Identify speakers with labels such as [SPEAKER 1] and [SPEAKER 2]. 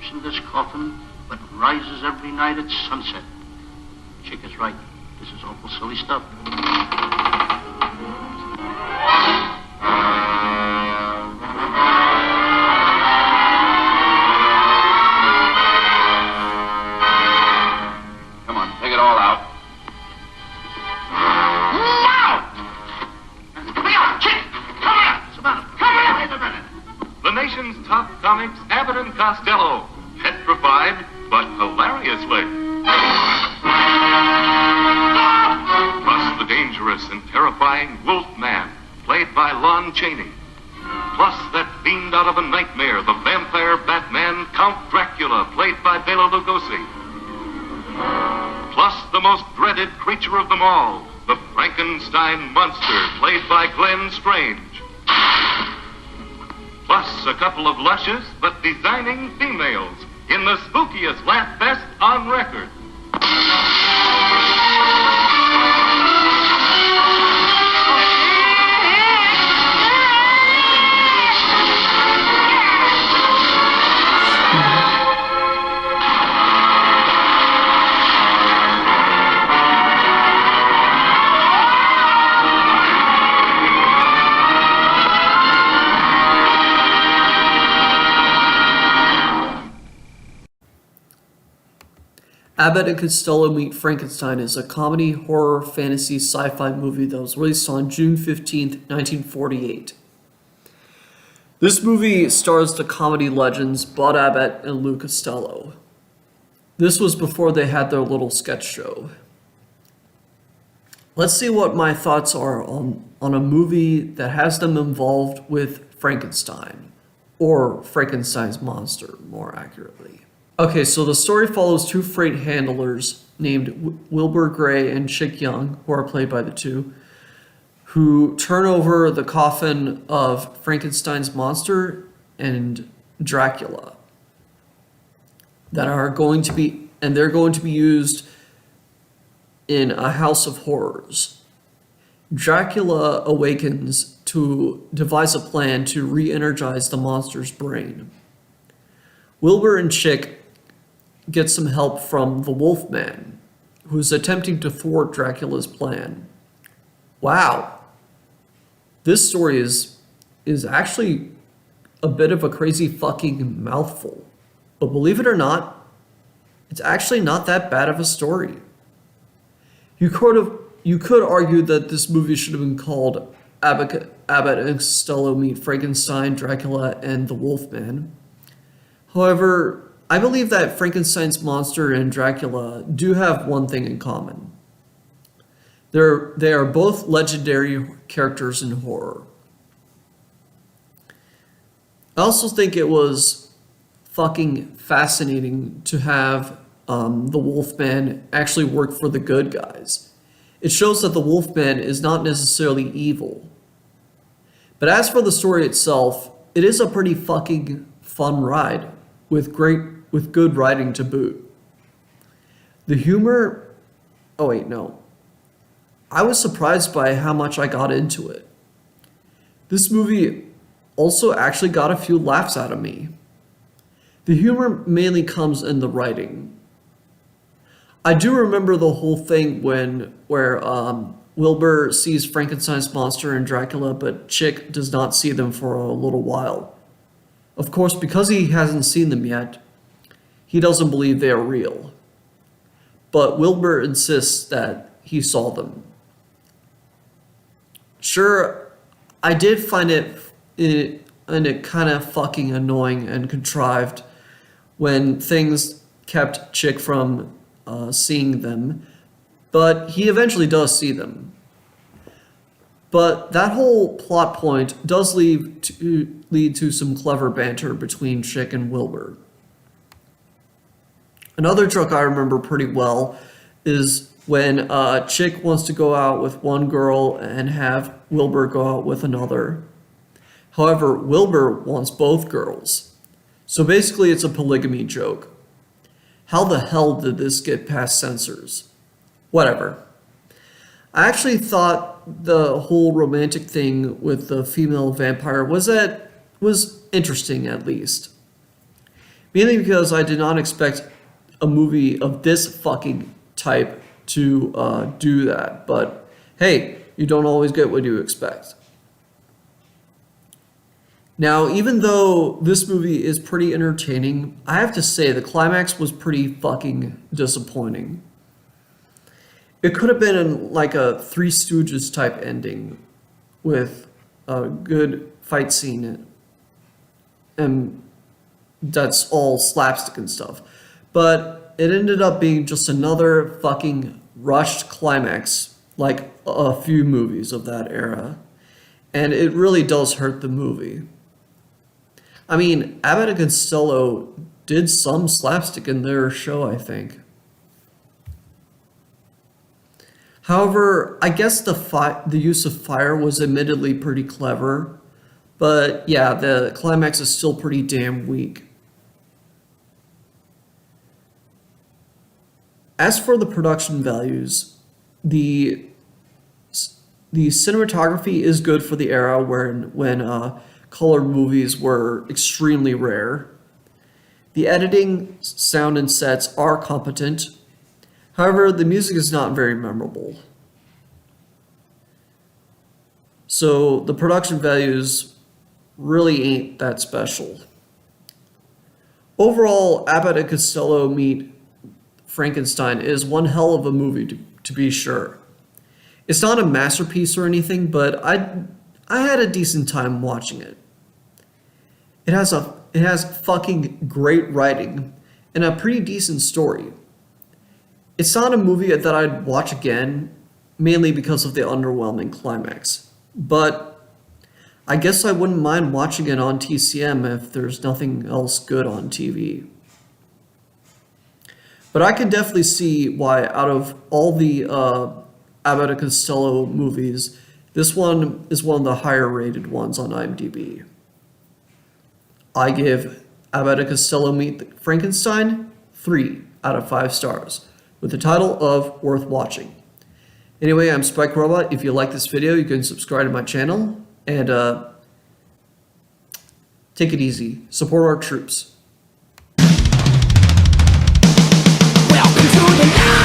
[SPEAKER 1] sleeps in this coffin, but rises every night at sunset. Chick is right. This is awful silly stuff.
[SPEAKER 2] Come on, take it all out.
[SPEAKER 3] The nation's top comics, Abbott and Costello. Petrified, but hilariously. Plus the dangerous and terrifying Wolfman, played by Lon Chaney. Plus that fiend out of a nightmare, the vampire Batman, Count Dracula, played by Bela Lugosi. Plus the most dreaded creature of them all, the Frankenstein monster, played by Glenn Strange. Plus a couple of luscious but designing females in the spookiest laugh fest on record.
[SPEAKER 4] Abbott and Costello Meet Frankenstein is a comedy, horror, fantasy, sci-fi movie that was released on June 15th, 1948. This movie stars the comedy legends Bud Abbott and Lou Costello. This was before they had their little sketch show. Let's see what my thoughts are on a movie that has them involved with Frankenstein, or Frankenstein's monster, more accurately. Okay, so the story follows two freight handlers named Wilbur Gray and Chick Young, who are played by the two, who turn over the coffin of Frankenstein's monster and Dracula they're going to be used in a house of horrors. Dracula awakens to devise a plan to re-energize the monster's brain. Wilbur and Chick get some help from the Wolfman, who's attempting to thwart Dracula's plan. Wow. This story is actually a bit of a crazy fucking mouthful. But believe it or not, it's actually not that bad of a story. You could argue that this movie should have been called Abbott and Costello Meet Frankenstein, Dracula, and the Wolfman. However, I believe that Frankenstein's monster and Dracula do have one thing in common. They are both legendary characters in horror. I also think it was fucking fascinating to have the Wolfman actually work for the good guys. It shows that the Wolfman is not necessarily evil. But as for the story itself, it is a pretty fucking fun ride with good writing to boot. The humor, oh wait, no. I was surprised by how much I got into it. This movie also actually got a few laughs out of me. The humor mainly comes in the writing. I do remember the whole thing where Wilbur sees Frankenstein's monster and Dracula, but Chick does not see them for a little while. Of course, because he hasn't seen them yet, he doesn't believe they are real. But Wilbur insists that he saw them. Sure, I did find it kind of fucking annoying and contrived when things kept Chick from seeing them, but he eventually does see them. But that whole plot point does lead to some clever banter between Chick and Wilbur. Another joke I remember pretty well is when Chick wants to go out with one girl and have Wilbur go out with another. However, Wilbur wants both girls. So basically it's a polygamy joke. How the hell did this get past censors? Whatever. I actually thought the whole romantic thing with the female vampire was interesting, at least. Mainly because I did not expect a movie of this fucking type to do that. But hey, you don't always get what you expect. Now, even though this movie is pretty entertaining, I have to say the climax was pretty fucking disappointing. It could have been like a Three Stooges type ending with a good fight scene, and that's all slapstick and stuff. But it ended up being just another fucking rushed climax, like a few movies of that era. And it really does hurt the movie. I mean, Abbott and Costello did some slapstick in their show, I think. However, I guess the use of fire was admittedly pretty clever, but yeah, the climax is still pretty damn weak. As for the production values, the cinematography is good for the era when colored movies were extremely rare. The editing, sound, and sets are competent. However, the music is not very memorable. So the production values really ain't that special. Overall, Abbott and Costello Meet Frankenstein is one hell of a movie to be sure. It's not a masterpiece or anything, but I had a decent time watching it. It has fucking great writing and a pretty decent story. It's not a movie that I'd watch again, mainly because of the underwhelming climax. But I guess I wouldn't mind watching it on TCM if there's nothing else good on TV. But I can definitely see why, out of all the Abbott and Costello movies, this one is one of the higher rated ones on IMDb. I give Abbott and Costello Meet Frankenstein 3 out of 5 stars, with the title of Worth Watching. Anyway, I'm Spike Robot. If you like this video, you can subscribe to my channel, and take it easy. Support our troops.
[SPEAKER 2] Welcome to the night.